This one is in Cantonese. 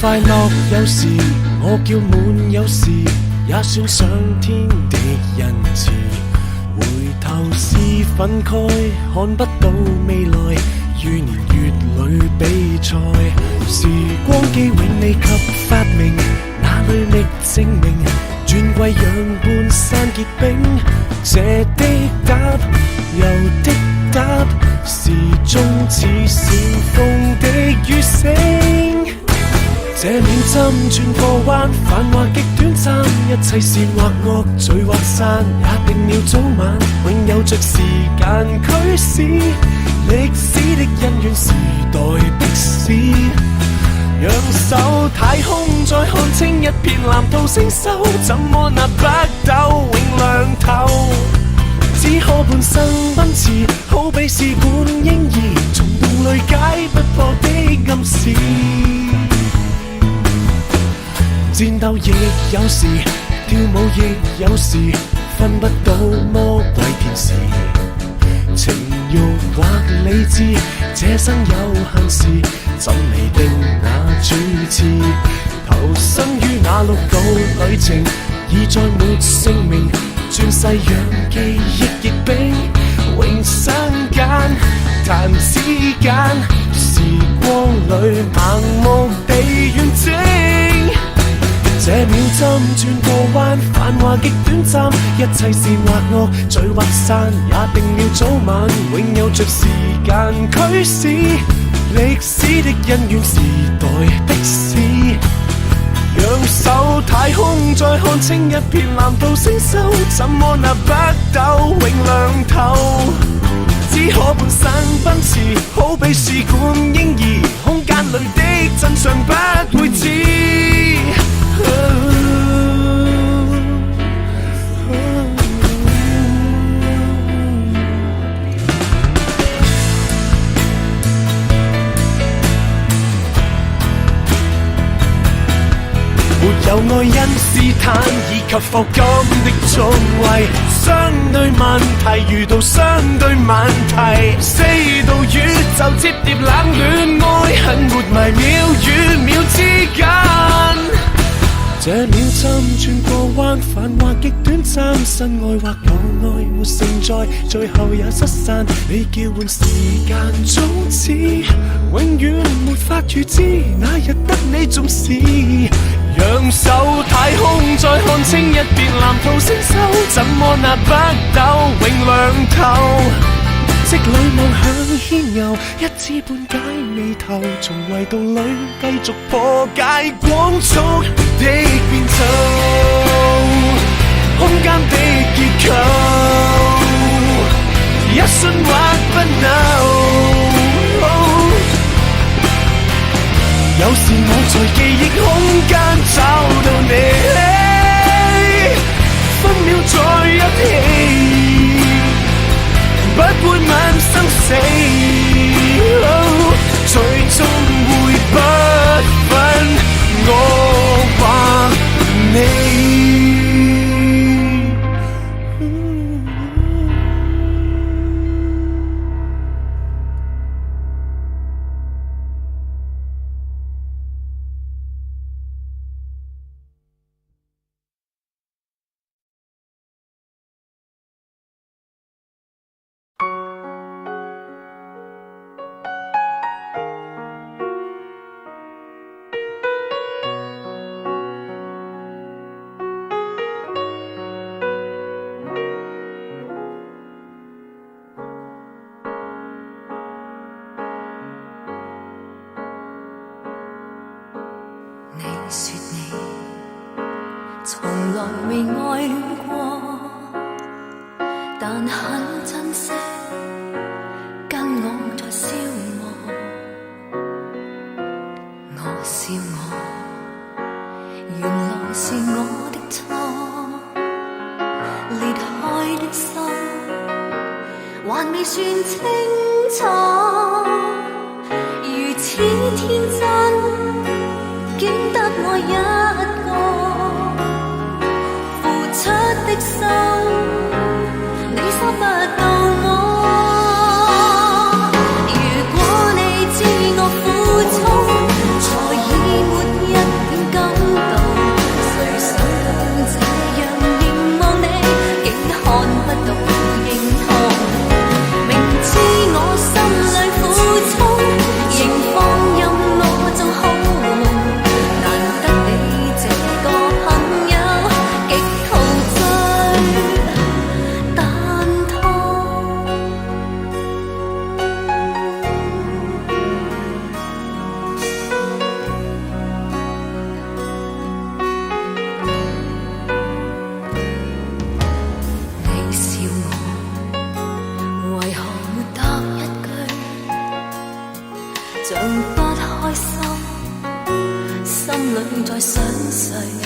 快樂有時，我叫滿有時，也算上天的恩賜。回頭是憤慨，看不到未來，於年月裏比賽。時光機永未及發明，哪裏覓證明？轉季讓半山結冰，這的答又的答，時鐘似煽風的雨聲。這秒針轉個彎，繁華極短暫，一切善或惡，聚或散，也定了早晚，永有着時間驅使。歷史的恩怨，時代的事，讓手太空再看清一片藍圖星宿，怎麼那北斗永亮透？只可半生奔馳，好比試管嬰兒，從夢裏解不破的暗示。戰鬥亦有時，跳舞亦有時，分不到魔鬼天使。情慾或理智，這生有限時，怎未定那主次？投身於那6道旅程，已再沒姓名，轉世讓記憶結冰，永生間彈指間，時光裏盲目地遠征。這秒針轉個彎，繁華極短暫，一切善或惡，聚或散，也定了早晚，永有着時間驅使。歷史的恩怨，時代的事，讓手太空再看清一片藍圖星宿，怎麼那北斗永亮透？只可半生奔馳，好比試管嬰兒，空間裏的真相不會知。沒有愛因斯坦以及霍金的聰慧，相對問題遇到相對問題，四道宇宙接疊冷暖愛恨沒迷秒與秒之間。這秒針轉個彎，繁華極短暫，新愛或舊愛沒盛載，最後也失散。你叫喚時間終止，永遠沒法預知那日得你重視。讓手太空再看清一片藍圖星宿，怎麼那北斗永亮透？積裏望向牽牛，一知半解眉頭，從維度裏繼續破解光速的變奏，空間的結構，一瞬或不朽。有時我在記憶空間找到你，分秒在一起，不會問生死，最終會不分我或你。未愛戀過，但很珍惜跟我在消磨。我笑我，原來是我的錯，裂開的心還未算清楚，如此天真，竟得我一個。出的心，你收不到我。如果你知我苦衷，才已沒人裏在想逝。